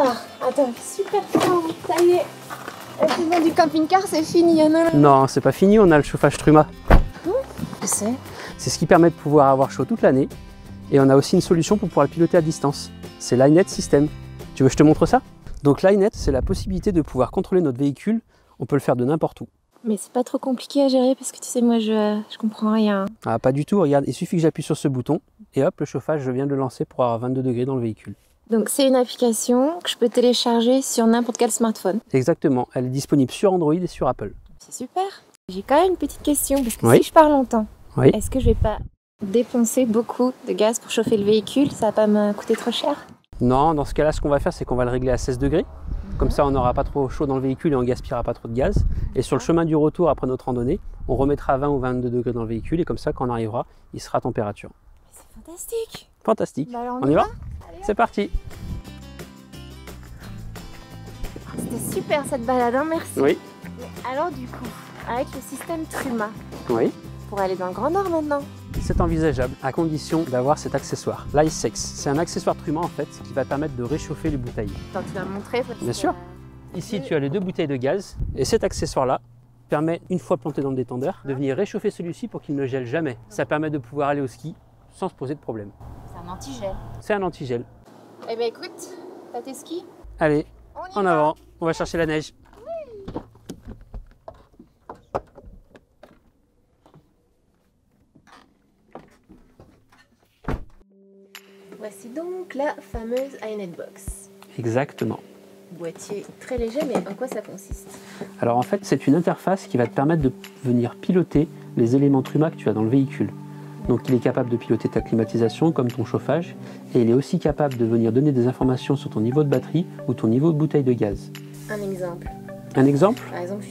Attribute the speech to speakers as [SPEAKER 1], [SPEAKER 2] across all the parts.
[SPEAKER 1] Ah, attends, super fort, ça y est. La saison du camping-car, c'est fini, hein, non?
[SPEAKER 2] Non, c'est pas fini, on a le chauffage Truma.
[SPEAKER 1] Je sais.
[SPEAKER 2] C'est ce qui permet de pouvoir avoir chaud toute l'année. Et on a aussi une solution pour pouvoir le piloter à distance. C'est l'iNet System. Tu veux que je te montre ça? Donc l'iNet, c'est la possibilité de pouvoir contrôler notre véhicule. On peut le faire de n'importe où.
[SPEAKER 1] Mais c'est pas trop compliqué à gérer parce que tu sais, moi je comprends rien.
[SPEAKER 2] Ah, pas du tout, regarde, il suffit que j'appuie sur ce bouton et hop, le chauffage, je viens de le lancer pour avoir 22 degrés dans le véhicule.
[SPEAKER 1] Donc c'est une application que je peux télécharger sur n'importe quel smartphone.
[SPEAKER 2] Exactement, elle est disponible sur Android et sur Apple.
[SPEAKER 1] C'est super. J'ai quand même une petite question parce que
[SPEAKER 2] Oui.
[SPEAKER 1] si je pars longtemps,
[SPEAKER 2] Oui.
[SPEAKER 1] est-ce que je vais pas dépenser beaucoup de gaz pour chauffer le véhicule? Ça va pas me coûter trop cher?
[SPEAKER 2] Non, dans ce cas-là, ce qu'on va faire, c'est qu'on va le régler à 16 degrés. Comme ça, on n'aura pas trop chaud dans le véhicule et on ne gaspillera pas trop de gaz. Et sur le chemin du retour, après notre randonnée, on remettra 20 ou 22 degrés dans le véhicule. Et comme ça, quand on arrivera, il sera à température.
[SPEAKER 1] C'est fantastique.
[SPEAKER 2] Fantastique.
[SPEAKER 1] Bah alors,
[SPEAKER 2] On y va?
[SPEAKER 1] Allez,
[SPEAKER 2] C'est parti.
[SPEAKER 1] c'était super cette balade, hein, merci.
[SPEAKER 2] Oui.
[SPEAKER 1] Mais alors du coup, avec le système Truma,
[SPEAKER 2] Oui.
[SPEAKER 1] pour aller dans le Grand Nord maintenant.
[SPEAKER 2] C'est envisageable, à condition d'avoir cet accessoire. l'Icex, c'est un accessoire Truma en fait qui va permettre de réchauffer les bouteilles.
[SPEAKER 1] Attends, tu vas me montrer parce
[SPEAKER 2] Bien
[SPEAKER 1] que,
[SPEAKER 2] sûr. Ici, tu as les deux bouteilles de gaz et cet accessoire-là permet, une fois planté dans le détendeur, de venir réchauffer celui-ci pour qu'il ne gèle jamais. Ça permet de pouvoir aller au ski sans se poser de problème.
[SPEAKER 1] C'est un antigel.
[SPEAKER 2] C'est un antigel.
[SPEAKER 1] Eh ben écoute, t'as tes skis?
[SPEAKER 2] Allez,
[SPEAKER 1] On y
[SPEAKER 2] en
[SPEAKER 1] va.
[SPEAKER 2] avant, on va chercher la neige.
[SPEAKER 1] Voici donc la fameuse iNet Box.
[SPEAKER 2] Exactement.
[SPEAKER 1] Boîtier très léger, mais en quoi ça consiste?
[SPEAKER 2] Alors en fait, c'est une interface qui va te permettre de venir piloter les éléments Truma que tu as dans le véhicule. Donc il est capable de piloter ta climatisation comme ton chauffage et il est aussi capable de venir donner des informations sur ton niveau de batterie ou ton niveau de bouteille de gaz.
[SPEAKER 1] Un exemple.
[SPEAKER 2] Un exemple?
[SPEAKER 1] Par exemple,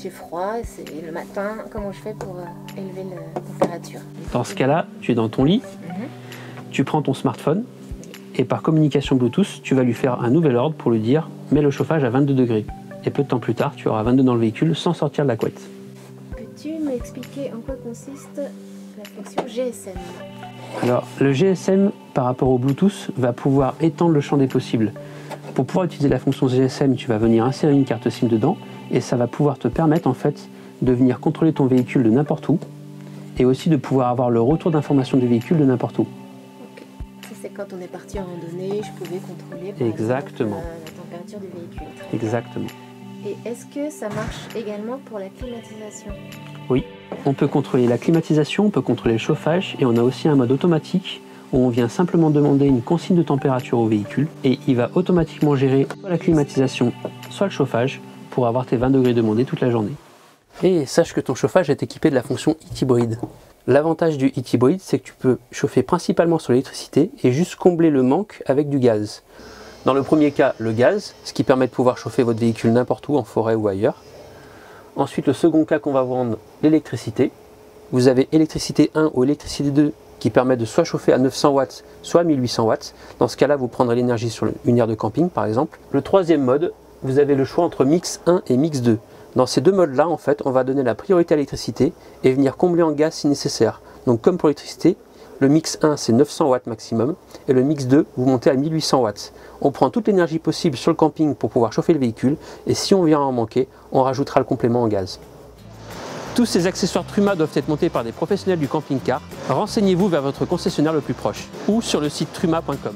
[SPEAKER 1] j'ai froid, c'est le matin, comment je fais pour élever la température?
[SPEAKER 2] Dans ce cas-là, tu es dans ton lit, tu prends ton smartphone et par communication Bluetooth, tu vas lui faire un nouvel ordre pour lui dire « mets le chauffage à 22 degrés ». Et peu de temps plus tard, tu auras 22 dans le véhicule sans sortir de la couette.
[SPEAKER 1] Peux-tu m'expliquer en quoi consiste la fonction GSM?
[SPEAKER 2] Alors, le GSM, par rapport au Bluetooth, va pouvoir étendre le champ des possibles. Pour pouvoir utiliser la fonction GSM, tu vas venir insérer une carte SIM dedans et ça va pouvoir te permettre en fait de venir contrôler ton véhicule de n'importe où et aussi de pouvoir avoir le retour d'information du véhicule de n'importe où.
[SPEAKER 1] Ok. Ça, c'est quand on est parti en randonnée, je pouvais contrôler par
[SPEAKER 2] Exactement.
[SPEAKER 1] exemple, la température du véhicule.
[SPEAKER 2] Exactement.
[SPEAKER 1] Et est-ce que ça marche également pour la climatisation?
[SPEAKER 2] Oui, on peut contrôler la climatisation, on peut contrôler le chauffage et on a aussi un mode automatique où on vient simplement demander une consigne de température au véhicule et il va automatiquement gérer soit la climatisation, soit le chauffage pour avoir tes 20 degrés demandés toute la journée. Et sache que ton chauffage est équipé de la fonction Heat-Hybrid. L'avantage du Heat-Hybrid, c'est que tu peux chauffer principalement sur l'électricité et juste combler le manque avec du gaz. Dans le premier cas, le gaz, ce qui permet de pouvoir chauffer votre véhicule n'importe où, en forêt ou ailleurs. Ensuite, le second cas qu'on va vendre, l'électricité. Vous avez électricité 1 ou électricité 2 qui permet de soit chauffer à 900 watts, soit à 1800 watts. Dans ce cas-là, vous prendrez l'énergie sur une aire de camping, par exemple. Le troisième mode, vous avez le choix entre Mix 1 et Mix 2. Dans ces deux modes-là, en fait, on va donner la priorité à l'électricité et venir combler en gaz si nécessaire. Donc, comme pour l'électricité, le Mix 1, c'est 900 watts maximum, et le Mix 2, vous montez à 1800 watts. On prend toute l'énergie possible sur le camping pour pouvoir chauffer le véhicule, et si on vient à en manquer, on rajoutera le complément en gaz. Tous ces accessoires Truma doivent être montés par des professionnels du camping-car. Renseignez-vous vers votre concessionnaire le plus proche ou sur le site truma.com.